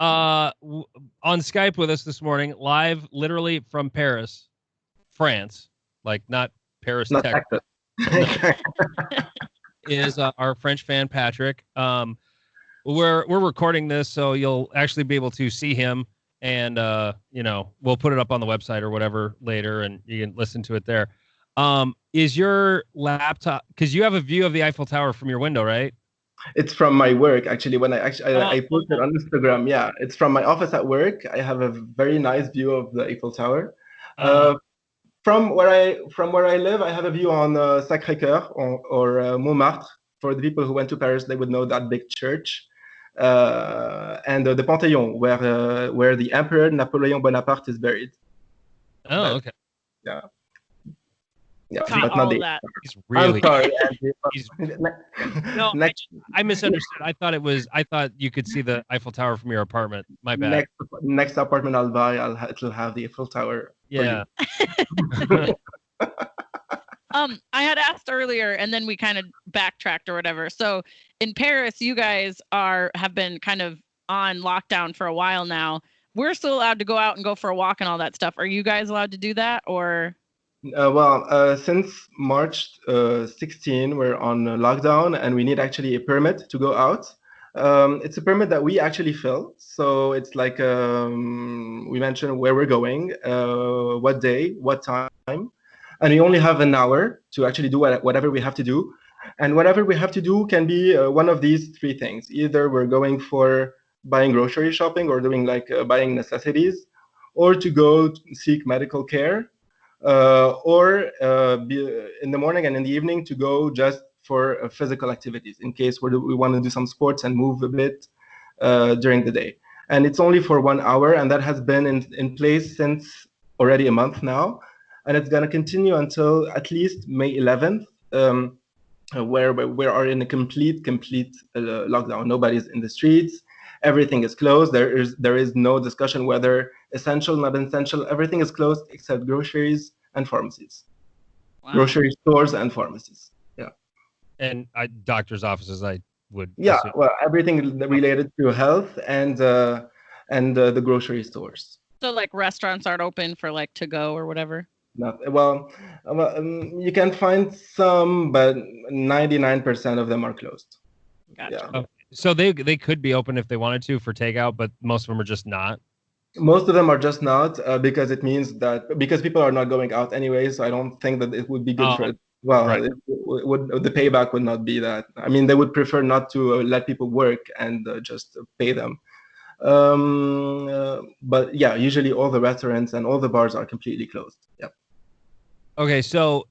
on Skype with us this morning, live, literally from Paris, France, like not Paris, Not Texas, Texas. is our French fan Patrick. We're recording this, so you'll actually be able to see him, and we'll put it up on the website or whatever later, and you can listen to it there. Is your laptop, because you have a view of the Eiffel Tower from your window, right? It's from my work, actually. When I posted on Instagram, yeah, it's from my office at work. I have a very nice view of the Eiffel Tower. From where I live, I have a view on Sacré-Cœur or Montmartre. For the people who went to Paris, they would know that big church. And the Panthéon, where the Emperor Napoleon Bonaparte is buried. Okay. Yeah. Yeah, but not all that. He's really. I'm sorry. No, I misunderstood. I thought you could see the Eiffel Tower from your apartment. My bad. Next apartment I'll buy, it'll have the Eiffel Tower. Yeah. I had asked earlier, and then we kind of backtracked or whatever. So in Paris, you guys have been kind of on lockdown for a while now. We're still allowed to go out and go for a walk and all that stuff. Are you guys allowed to do that, or? Since March 16, we're on lockdown, and we need actually a permit to go out. It's a permit that we actually fill. So it's like we mentioned where we're going, what day, what time, and we only have an hour to actually do whatever we have to do. And whatever we have to do can be one of these three things. Either we're going for buying grocery shopping or doing buying necessities, or to go seek medical care. Or in the morning and in the evening to go just for physical activities in case we want to do some sports and move a bit during the day. And it's only for 1 hour, and that has been in place since already a month now. And it's going to continue until at least May 11th, where we are in a complete lockdown. Nobody's in the streets. Everything is closed. There is no discussion whether essential, not essential. Everything is closed except groceries and pharmacies. Wow. Grocery stores and pharmacies. Yeah. And doctors' offices, I would. Yeah. Assume. Well, everything related to health and the grocery stores. So like restaurants aren't open for like to go or whatever. You can find some, but 99% of them are closed. Gotcha. Yeah. So they could be open if they wanted to for takeout, but most of them are just not. Most of them are just not because it means that because people are not going out anyway. So I don't think that it would be good for it. Well, right. The payback would not be that. I mean, they would prefer not to let people work and just pay them. But yeah, usually all the restaurants and all the bars are completely closed. Yeah. Okay, so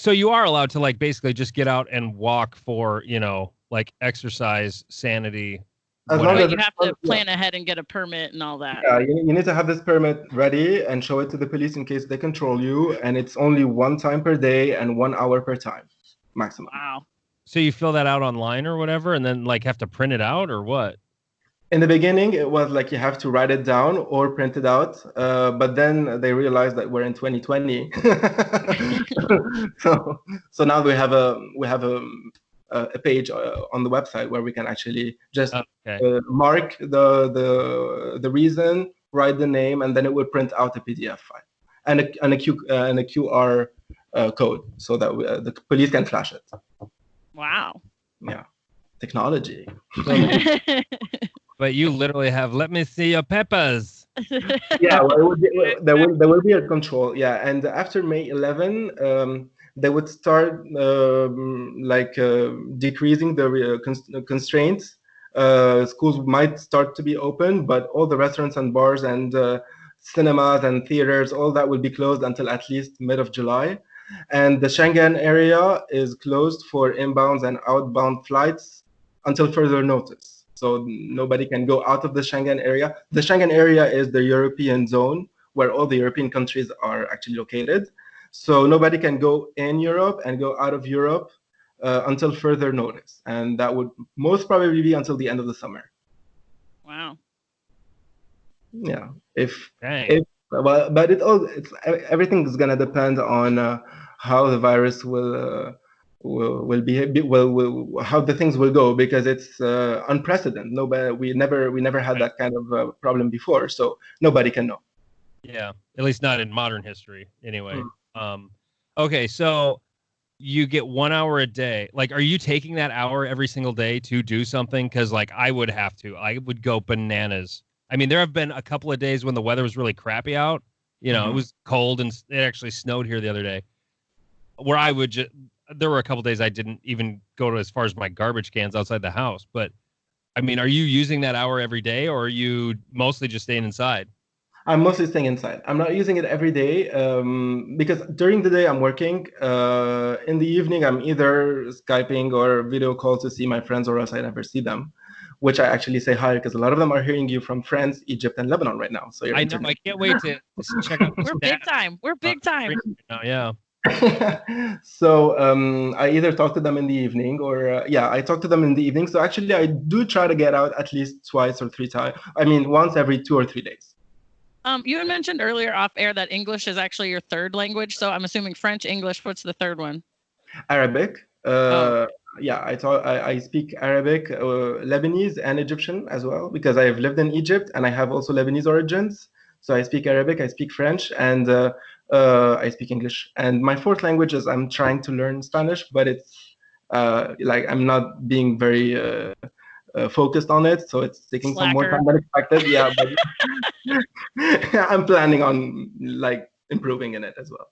you are allowed to like basically just get out and walk for, like exercise, sanity. As long as you have to plan ahead and get a permit and all that. Yeah, you need to have this permit ready and show it to the police in case they control you. And it's only 1 time per day and 1 hour per time, maximum. Wow. So you fill that out online or whatever, and then like have to print it out or what? In the beginning, it was like you have to write it down or print it out. But then they realized that we're in 2020. so now we have a page on the website where we can actually just mark the reason, write the name, and then it will print out a PDF file and a QR code so that the police can flash it. Wow. Yeah, technology. But you literally have, let me see your peppers. Yeah, well, there will be a control. Yeah, and after May 11, they would start decreasing the constraints. Schools might start to be open, but all the restaurants and bars and cinemas and theaters, all that will be closed until at least mid of July. And the Schengen area is closed for inbounds and outbound flights until further notice. So nobody can go out of the Schengen area. The Schengen area is the European zone where all the European countries are actually located. So nobody can go in Europe and go out of Europe until further notice. And that would most probably be until the end of the summer. Wow. Yeah. But everything is going to depend on how the virus will how the things will go, because it's unprecedented. We never had that kind of problem before, so nobody can know. Yeah, at least not in modern history, anyway. Okay, so you get 1 hour a day. Like, are you taking that hour every single day to do something? Because, like, I would have to. I would go bananas. I mean, there have been a couple of days when the weather was really crappy out. You know, it was cold and it actually snowed here the other day. Where I would just, there were a couple of days I didn't even go to as far as my garbage cans outside the house. But I mean, are you using that hour every day, or are you mostly just staying inside? I'm mostly staying inside. I'm not using it every day because during the day I'm working. In the evening, I'm either Skyping or video call to see my friends, or else I never see them, which I actually say hi because a lot of them are hearing you from France, Egypt, and Lebanon right now. So I know. I can't wait to check out. We're big time. We're big time. Yeah. So I either talk to them in the evening, or I talk to them in the evening. So actually, I do try to get out at least twice or three times. I mean, once every 2 or 3 days. You had mentioned earlier off air that English is actually your third language. So I'm assuming French, English. What's the third one? Arabic. Yeah, I speak Arabic, Lebanese, and Egyptian as well, because I have lived in Egypt and I have also Lebanese origins. So I speak Arabic, I speak French, and I speak English. And my fourth language is I'm trying to learn Spanish, but it's like I'm not being very focused on it, so it's taking some more time than expected. Yeah, but I'm planning on like improving in it as well.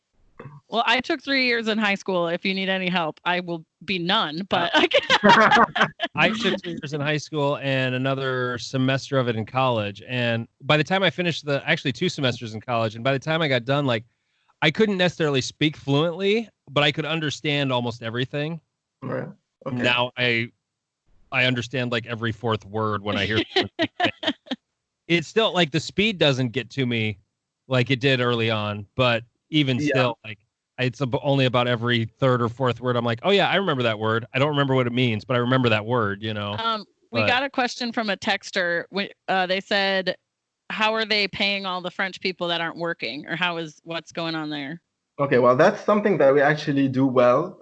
Well, I took 3 years in high school. If you need any help, I will be none, but I took 3 years in high school and another semester of it in college. And by the time I finished actually 2 semesters in college, and by the time I got done, like, I couldn't necessarily speak fluently, but I could understand almost everything. Right. Okay. Now I understand like every fourth word when I hear it's still like the speed doesn't get to me like it did early on, but even still, like, it's only about every third or fourth word I'm like, oh yeah, I remember that word. I don't remember what it means, but I remember that word, you know. We got a question from a texter. They said, how are they paying all the French people that aren't working, or what's going on there? Okay, well, that's something that we actually do well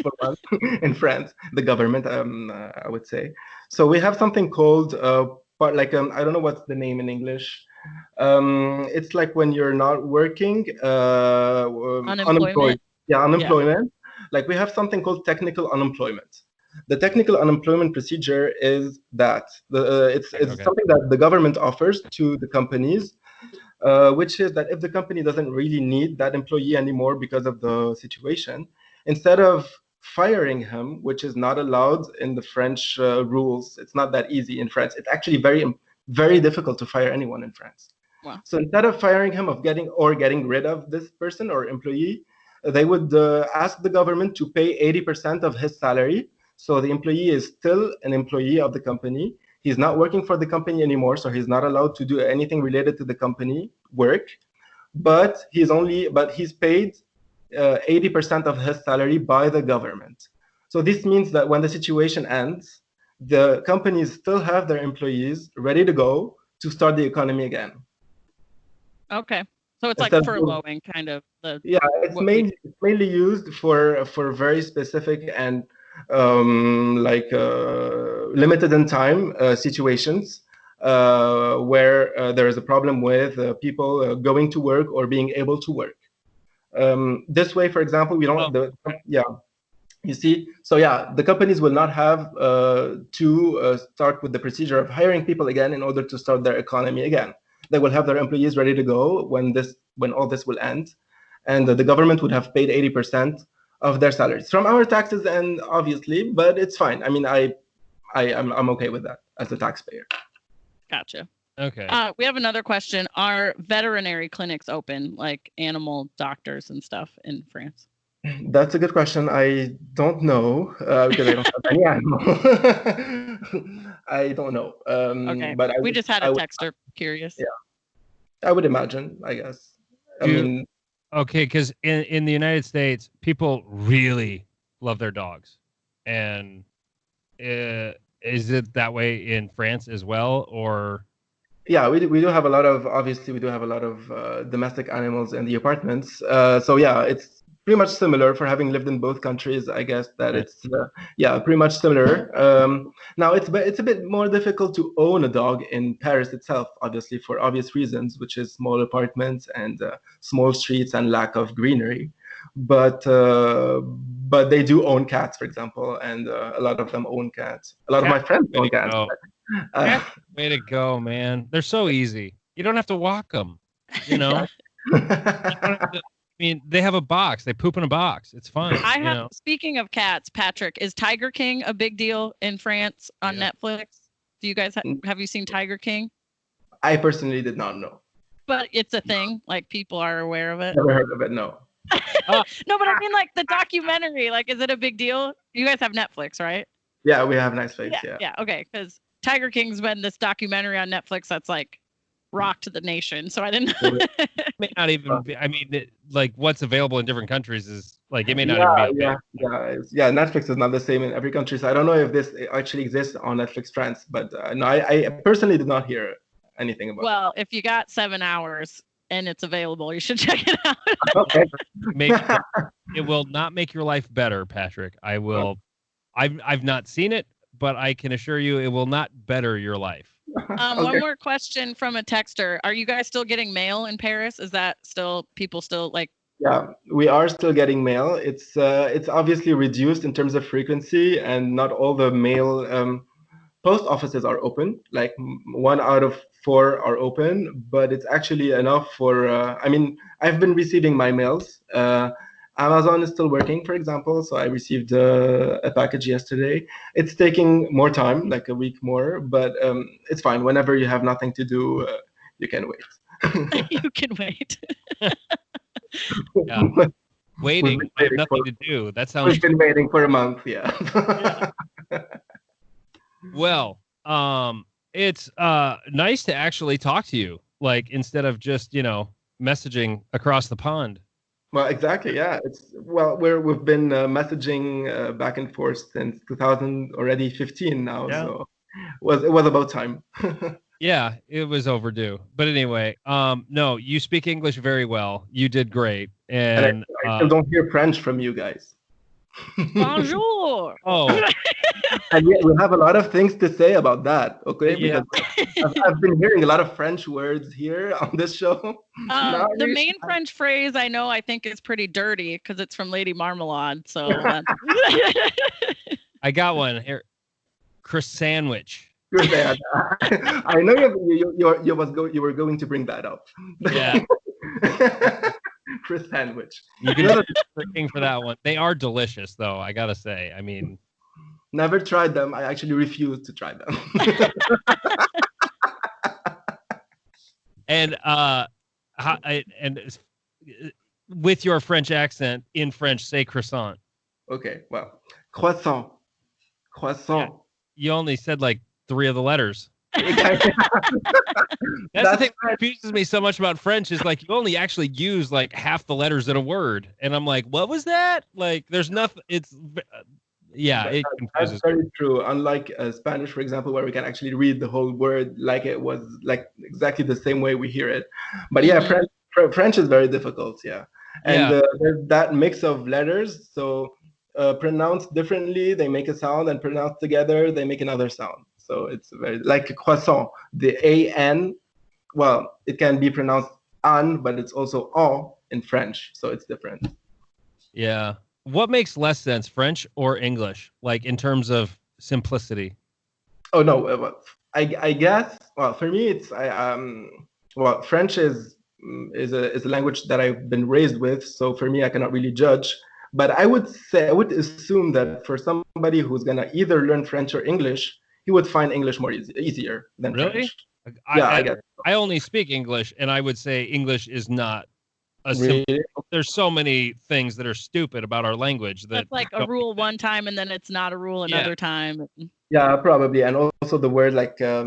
for once in France, the government, I would say. So we have something called I don't know what's the name in English. It's like when you're not working, unemployment. Unemployment. Yeah. Like we have something called technical unemployment. The technical unemployment procedure is that it's something that the government offers to the companies, which is that if the company doesn't really need that employee anymore because of the situation, instead of firing him, which is not allowed in the French rules, it's not that easy in France. It's actually very, very difficult to fire anyone in France. Wow. So instead of firing him, getting rid of this person or employee, they would ask the government to pay 80% of his salary. So the employee is still an employee of the company. He's not working for the company anymore, so he's not allowed to do anything related to the company work. But he's paid 80% of his salary by the government. So this means that when the situation ends, the companies still have their employees ready to go to start the economy again. Okay. So it's like furloughing, kind of. It's mainly used for very specific and limited in time situations where there is a problem with people going to work or being able to work. This way, for example, we don't. You see, so the companies will not have to start with the procedure of hiring people again in order to start their economy again. They will have their employees ready to go when all this will end, and the government would have paid 80% of their salaries from our taxes, and obviously, but it's fine. I mean, I'm okay with that as a taxpayer. Gotcha. Okay. We have another question. Are veterinary clinics open, like animal doctors and stuff in France? That's a good question. I don't know because I don't have any animal. I don't know. Okay. But we just had a texter curious. Yeah. I would imagine, I guess. Okay, because in the United States, people really love their dogs. And is it that way in France as well, or? Yeah, we do have a lot of, obviously, we do have a lot of domestic animals in the apartments. So yeah, it's pretty much similar for having lived in both countries. I guess that Right. it's pretty much similar. Now it's a bit more difficult to own a dog in Paris itself, obviously for obvious reasons, which is small apartments and small streets and lack of greenery. But they do own cats, for example, and a lot of them own cats. A lot of my friends own cats. Way to go, man! They're so easy. You don't have to walk them. You know. You don't have to, I mean, they have a box. They poop in a box. It's fine. Speaking of cats, Patrick, is Tiger King a big deal in France on Netflix? Do you guys have you seen Tiger King? I personally did not know. But it's a thing. Like people are aware of it. Never heard of it. No. No, but I mean, like the documentary. Like, is it a big deal? You guys have Netflix, right? Yeah, we have Netflix. Yeah. Okay, because Tiger King's been this documentary on Netflix that's like rocked the nation. So I didn't. It may not even be. I mean, like what's available in different countries is like it may not even be. Netflix is not the same in every country. So I don't know if this actually exists on Netflix France, but no, I personally did not hear anything about it. Well, if you got 7 hours and it's available, you should check it out. Okay. It will not make your life better, Patrick. I will. I've not seen it, but I can assure you it will not better your life. One more question from a texter. Are you guys still getting mail in Paris? Is that people still like? Yeah, we are still getting mail. It's obviously reduced in terms of frequency, and not all the mail post offices are open. Like 1 out of 4 are open, but it's actually enough for. I mean, I've been receiving my mails. Amazon is still working, for example. So I received a package yesterday. It's taking more time, like a week more, but it's fine. Whenever you have nothing to do, you can wait. You can wait. Yeah. Waiting. I have nothing to do. That sounds. We've been waiting for a month. Yeah. Well, it's nice to actually talk to you, like instead of just messaging across the pond. Well, exactly. Yeah, we've been messaging back and forth since 2015 now. Yeah. So it was about time. Yeah, it was overdue. But anyway, no, you speak English very well. You did great, and I still don't hear French from you guys. Bonjour. Oh. And yet we have a lot of things to say about that, okay? Because I've been hearing a lot of French words here on this show. The main French phrase I think is pretty dirty because it's from Lady Marmalade. So I got one here. Chris sandwich. I know you were going to bring that up. Yeah. Chris sandwich. You can go looking for that one. They are delicious, though. I gotta say. I mean. Never tried them. I actually refuse to try them. And with your French accent in French, say croissant. Okay, well, croissant. Yeah. You only said like 3 of the letters. That's the thing that confuses me so much about French is like you only actually use like half the letters in a word, and I'm like, what was that? Like, there's nothing. It's. Yeah, that's very true. Unlike Spanish, for example, where we can actually read the whole word like it was like exactly the same way we hear it. But yeah, French is very difficult. Yeah, and there's that mix of letters. So pronounced differently, they make a sound, and pronounced together, they make another sound. So it's very like a croissant. The an, well, it can be pronounced an, but it's also en in French, so it's different. Yeah. What makes less sense, French or English, like in terms of simplicity? Oh no, I guess. Well, for me, it's French is a language that I've been raised with, so for me, I cannot really judge. But I would assume that for somebody who's gonna either learn French or English, he would find English more easier than French. I guess. I only speak English, and I would say English is not. There's so many things that are stupid about our language that's like a rule one time and then it's not a rule another time. Yeah, probably. And also the word like I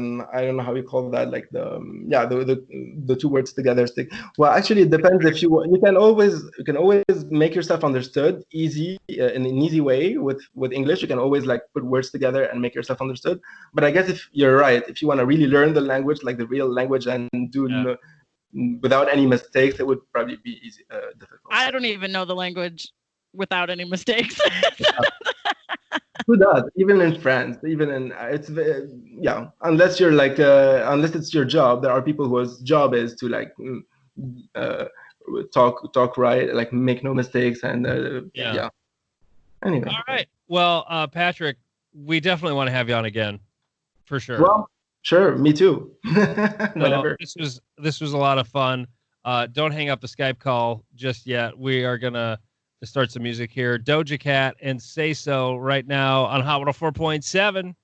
don't know how you call that, like the 2 words together stick. Well, actually it depends. If you can always make yourself understood in an easy way with English. You can always like put words together and make yourself understood. But I guess if you're right, if you want to really learn the language, like the real language, and do without any mistakes, it would probably be easy, difficult. I don't even know the language without any mistakes. Who does? Even in France, even in yeah. Unless you're like unless it's your job, there are people whose job is to like uh, talk right, like make no mistakes, and yeah. Anyway. All right. Well, Patrick, we definitely want to have you on again, for sure. Well, sure. Me too. Whenever. This was a lot of fun. Don't hang up the Skype call just yet. We are gonna start some music here. Doja Cat and Say So right now on Hot 104.7.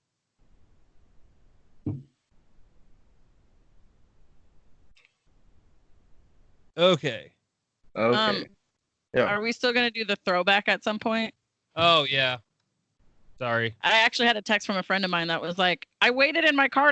Okay. Okay. Yeah. Are we still gonna do the throwback at some point? Oh yeah. Sorry. I actually had a text from a friend of mine that was like, I waited in my car